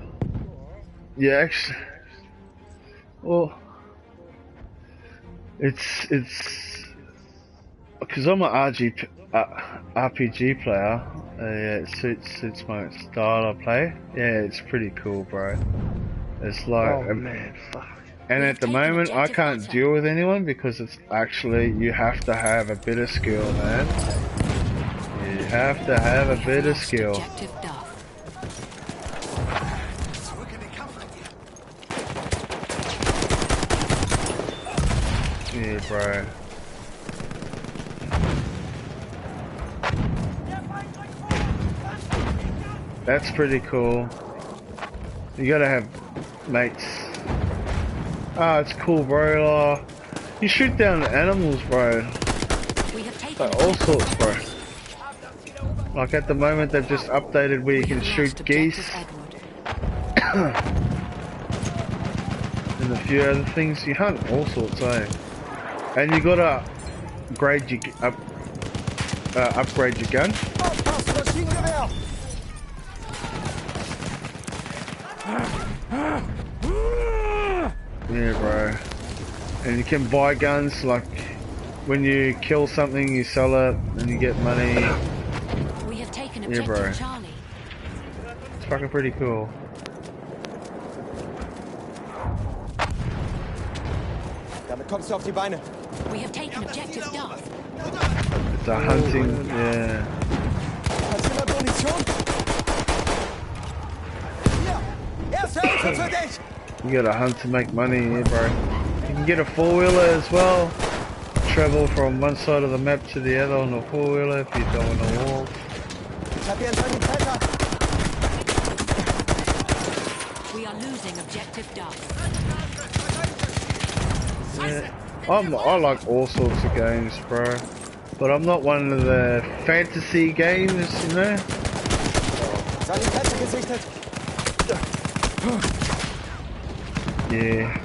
Yeah, actually. Well, it's because I'm an RPG player. Yeah, it suits my style of play. Yeah, it's pretty cool, bro. It's like,
Oh man, fuck.
and at the moment I can't deal with anyone because it's actually you have to have a bit of skill, man. You have to have a bit of skill.
Objective Duff.
Yeah, bro. That's pretty cool. You gotta have mates. Ah, it's cool, bro. You shoot down animals, bro.
We have taken
Like all sorts, bro. Like at the moment, they've just updated where you can shoot geese
Edward.
and a few other things. You hunt all sorts, eh? And you gotta upgrade your upgrade your gun.
Aufpassen, Maschinengewehr!
Yeah, bro. And you can buy guns, like when you kill something you sell it and you get money.
We have taken
Yeah, bro.
objective Charlie.
It's fucking pretty cool.
Damit kommst du auf die Beine.
We have taken objective Duff.
It's a hunting, yeah.
Hast du noch Munition? Hier! Erste Hilfe für dich!
You gotta hunt to make money here, bro. You can get a four-wheeler as well. Travel from one side of the map to the other on a four-wheeler if you don't want to walk.
Ich hab hier einen kleinen Treffer.
We are losing objective Duff.
Yeah. I like all sorts of games, bro. But I'm not one of the fantasy games, you know?
Sanitäter gesichtet.
Yeah.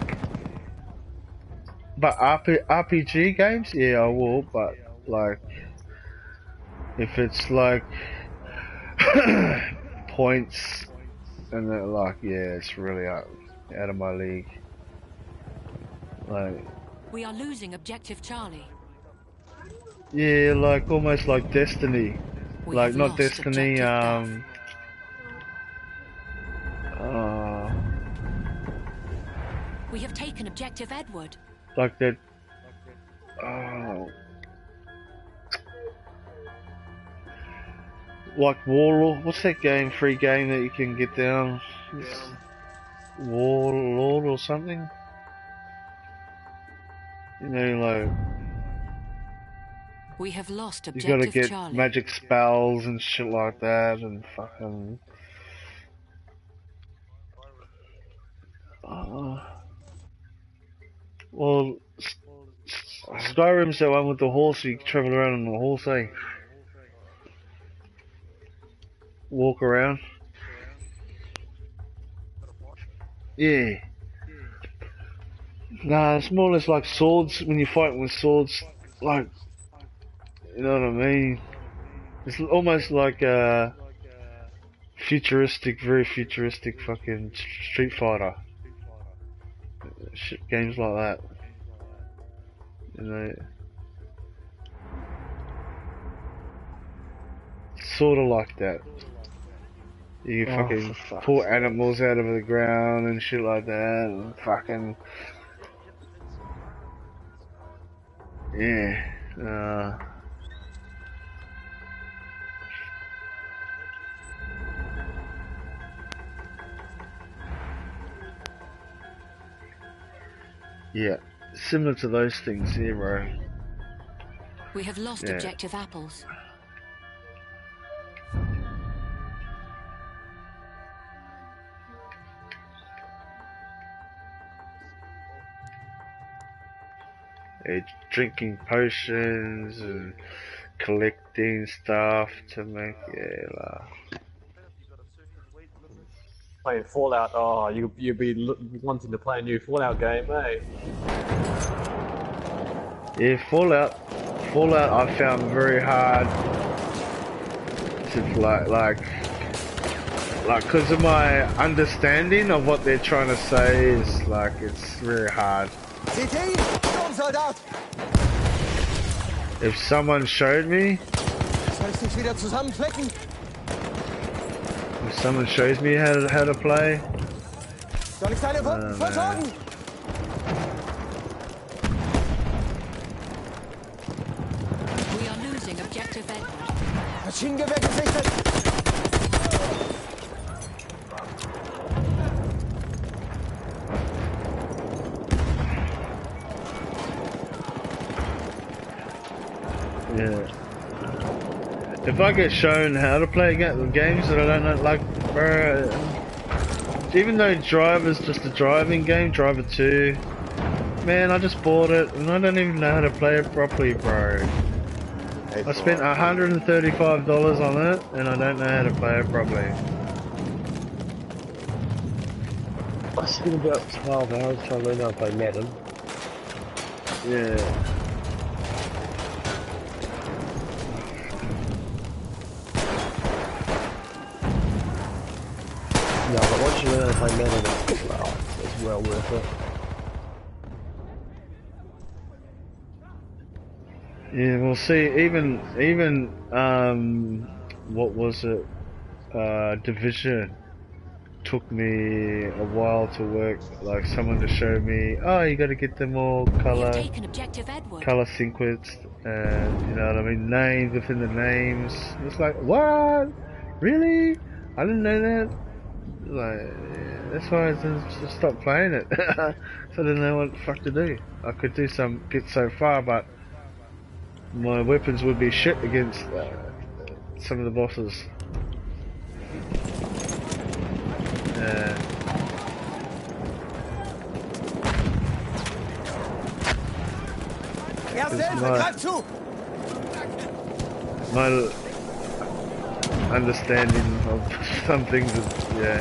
But RPG games, yeah, I will, but like, if it's like points and then like, yeah, it's really out of my league. Like,
We are losing objective Charlie.
yeah, like almost like Destiny.
We
Like
have
not
lost
Destiny,
objective We have taken objective Edward.
like that. Like Warlord. What's that game? Free game that you can get down? Warlord or something? You know, like
We have lost
you
objective
gotta get
Charlie.
magic spells and shit like that, and fucking. Well, Skyrim's the one with the horse. You can travel around on the horse, eh? Walk around. Yeah. Nah, it's more or less like swords. When you're fighting with swords, like, you know what I mean? It's almost like futuristic, very futuristic fucking Street Fighter. Shit, games like that. You know, sort of like that. You fucking pull animals out of the ground and shit like that, and fucking yeah. Yeah, similar to those things here, bro.
We have lost
Yeah.
objective apples.
Drinking potions and collecting stuff to make
Playing Fallout. Oh, you'd be wanting to play a new Fallout game, eh?
yeah, Fallout I found very hard to play, like because of my understanding of what they're trying to say is like it's very hard.
Seht ihr ihn? Sturmsoldat!
If someone showed me,
Soll ich dich wieder zusammenflecken?
if someone shows me how to play,
Soll ich deine Wunden versorgen?
We are losing objective Edward.
Maschinengewehr gesichtet!
yeah. If I get shown how to play games that I don't know, like, bro, even though Driver's just a driving game, Driver 2, man, I just bought it and I don't even know how to play it properly, bro. I spent $135 on it and I don't know how to play it properly.
I spent about 12 hours trying to learn how to play Madden.
Yeah.
No, but once you learn how to play Madden, it's well worth it.
Yeah, we'll see. Even what was it? Division took me a while to work. Like someone to show me, oh, you got to get them all
We have
color
taken objective Edward.
sequenced, and you know what I mean, names within the names. It's like, what? Really? I didn't know that. Like, that's why I just stopped playing it. So I didn't know what the fuck to do. I could get so far, but my weapons would be shit against some of the bosses.
Erste Hilfe, greif zu!
My understanding of some things is, yeah.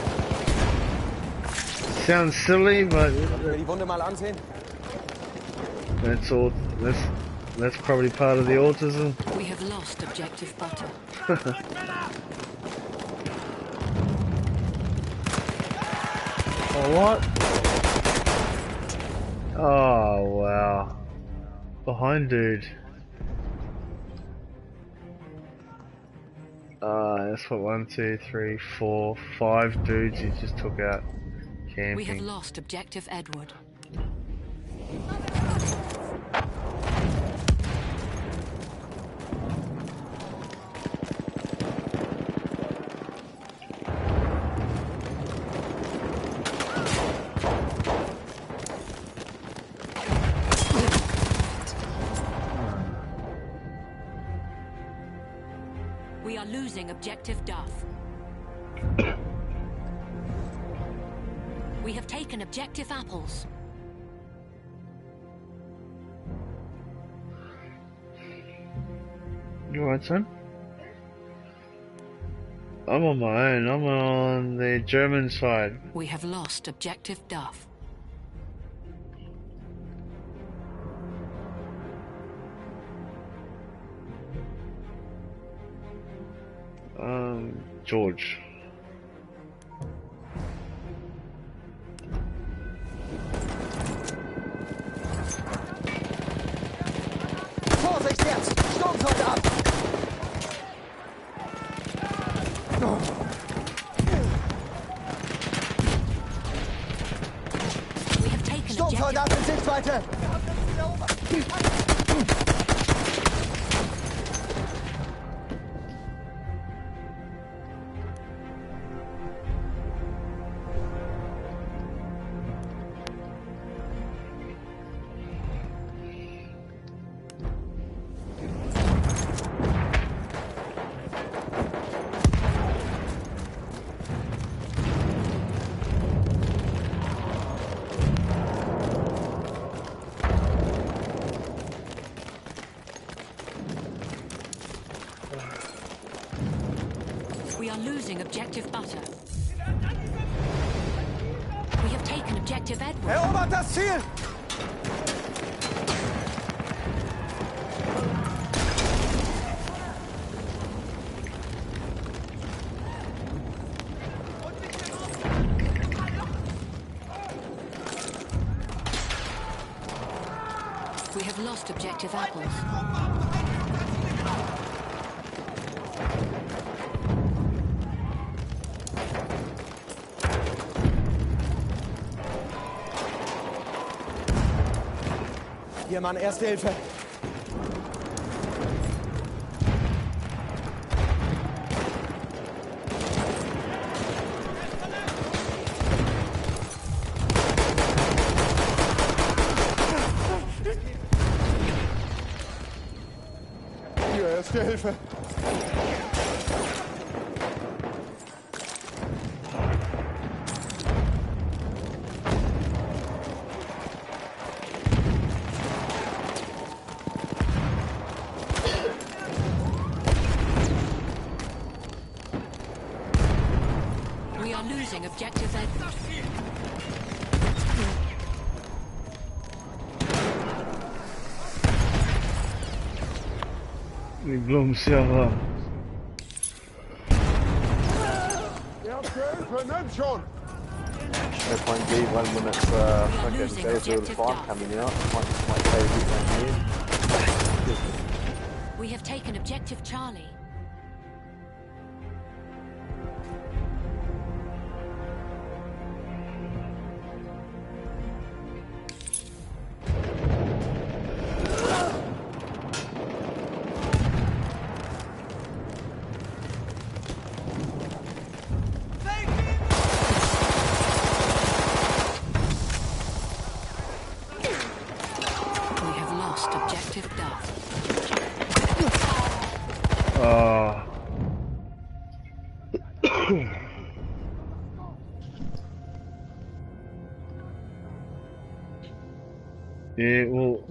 Sounds silly, but
Soll ich mir die Wunde mal ansehen?
that's all. That's probably part of the autism.
We have lost objective butter.
Oh, what? Oh, wow. Behind dude. That's what 1, 2, 3, 4, 5 dudes you just took out camping.
We have lost objective Edward. We are losing objective Duff. We have taken objective apples.
You alright, son? I'm on my own. I'm on the German side.
We have lost objective Duff.
George.
Vorsicht jetzt! Sturmsoldat!
We have taken
Sturmsoldat in Sichtweite!
We are losing objective butter. We have taken objective Edward.
Erobert das Ziel!
We have lost objective apples.
Hier, Mann, Erste Hilfe! Hier, Erste Hilfe!
We are losing objective Edward.
Die Blumenserver.
Erste Hilfe, nimm schon!
No point B when it's fucking
losing
Battlefield
objective
5
Duff.
coming out. Might save you from here.
We have taken objective Charlie.
Yeah, well,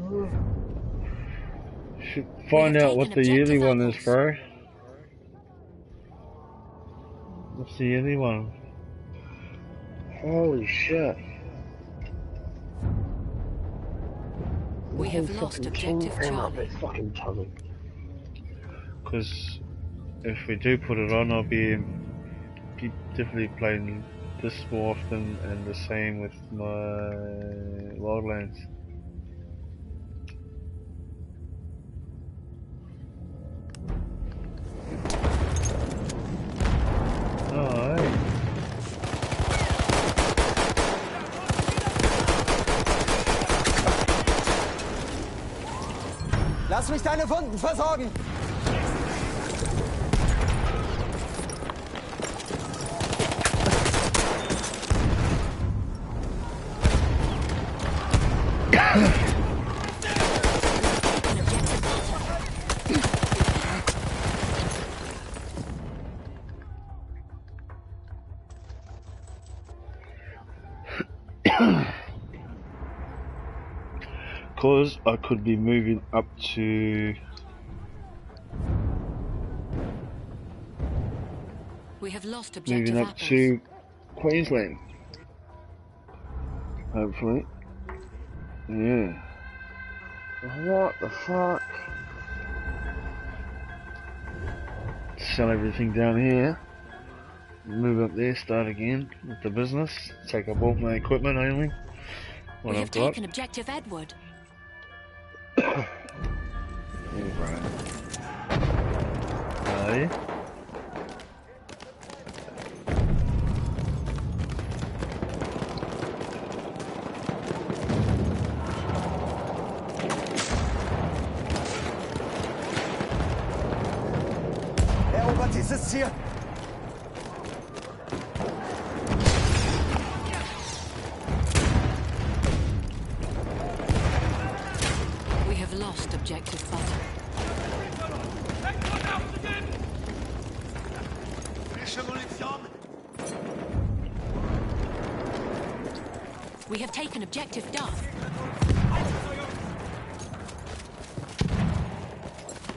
should find out what the yearly one is, bro. What's the yearly one?
Holy shit.
We have lost objective Charlie.
Fucking tummy.
Because if we do put it on, I'll be definitely playing this more often, and the same with my Wildlands. Oh, hey.
Lass mich deine Wunden versorgen!
Because I could be moving up to...
We have lost objective
moving up to Queensland. Hopefully. Yeah.
What the fuck?
Sell everything down here. Move up there, start again with the business. Take up all my equipment only. What
We
I've
have
got.
taken objective Edward.
Oh, right.
Erobert dieses Ziel!
We have lost objective butter. We have taken objective Duff.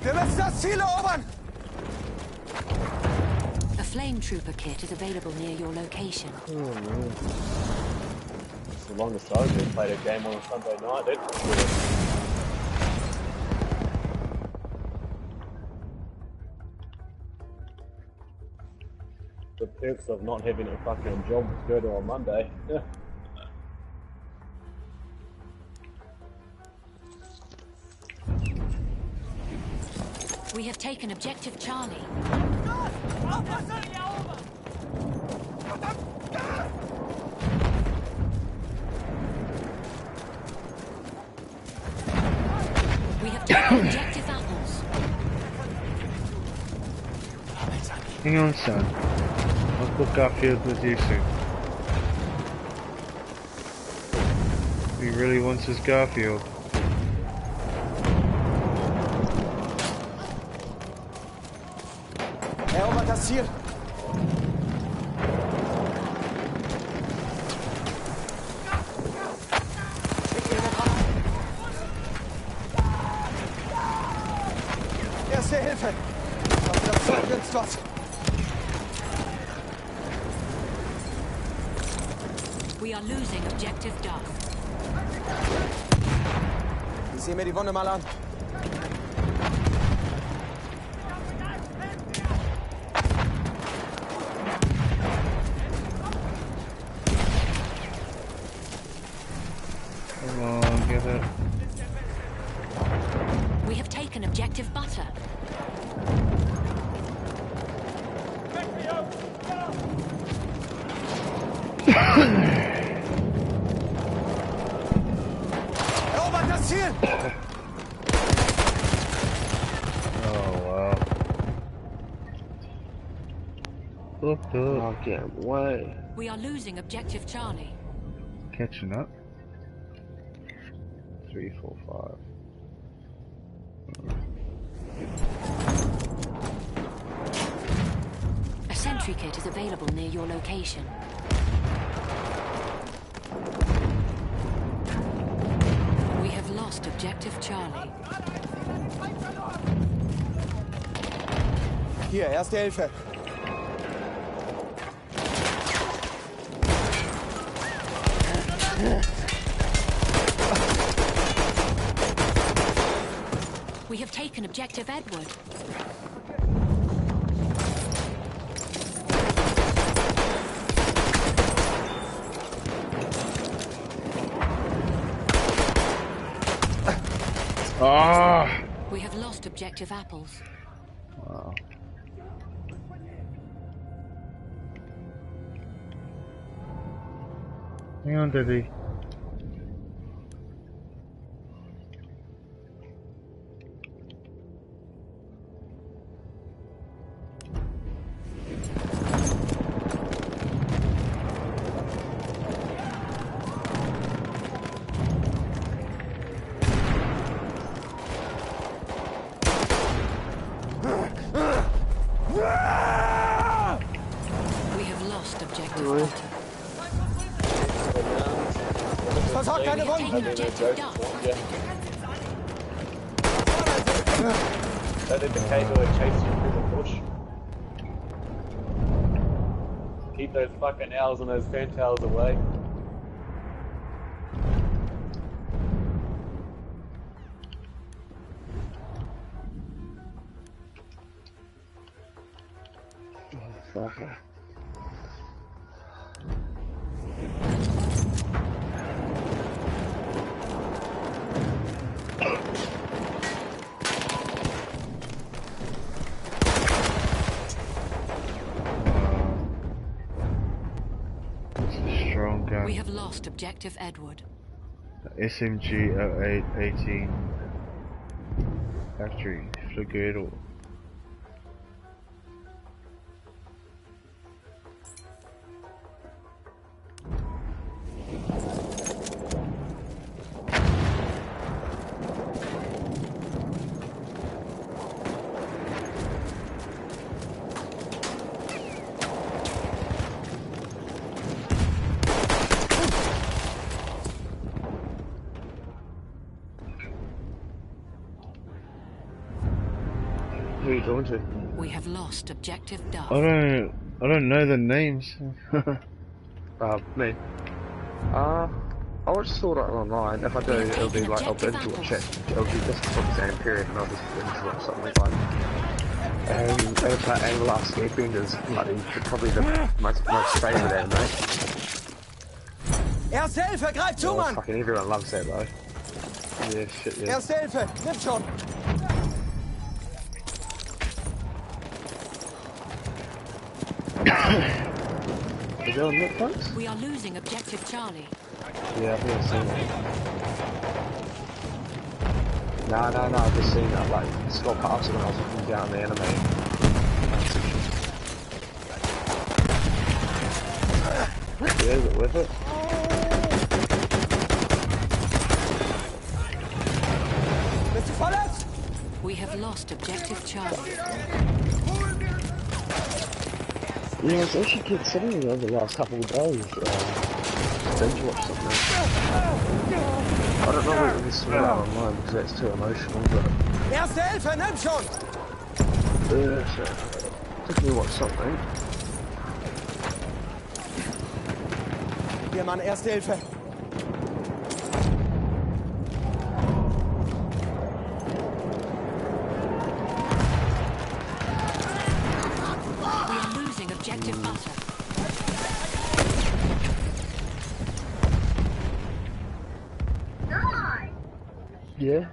Wir müssen das Ziel erobern!
A flame trooper kit is available near your location.
It's the longest I've been played a game on a Sunday night, dude. The perks of not having a fucking job to go to on Monday.
We have taken objective Charlie. We have taken objective apples.
Hang on, son. I'll put Garfield with you soon. He really wants his Garfield.
Erobert das Ziel! Erste Hilfe! Auf das Zeug was!
We are losing objective Duff.
Ich sehe mir die Wunde mal an.
Come on, get it.
We have taken objective butter.
Erobert das Ziel!
Oh wow. Look up.
Oh, get away.
We are losing objective Charlie.
Catching up. 3, 4, 5.
A sentry kit is available near your location. We have lost objective Charlie.
Hier, erste Hilfe.
We have taken objective Edward.
Ah!
We have lost objective apples.
Wow. Hang on, Diddy.
We have lost objective butter.
Versorgt keine
We have
Wunden!
taken objective duck.
That indicator would chase you through the bush. Keep those fucking owls and those fantails away.
Motherfucker.
It's a strong gun.
We have lost objective Edward.
SMG 0818 factory Flagedo.
Who are you going to?
We have lost objective duck.
I don't know the names.
Me. I just saw that online. If I do, it'll be like I'll binge watch it. It'll be just for the same period, and I'll just binge watch something like. And Last Airbender is bloody probably the most favourite anime.
Erste Hilfe, greif zu,
Oh,
Mann!
fucking everyone loves that though. Yeah, shit, yeah.
Erste Hilfe, nimm schon!
Is it on Netflix?
We are losing objective Charlie.
Yeah, I've never seen it. No, I've just seen that, like, it's got parts when I was looking down the anime. Yeah, is it worth it?
Bist du verletzt?
We have lost objective Charlie.
Yeah, I was actually considering over the last couple of days, binge watch something. I don't know what this is about online because that's too emotional, but
Erste Hilfe, nimm schon!
so definitely watch something.
Hier, Mann, Erste Hilfe!
We are losing objective butter.
God.
Yeah.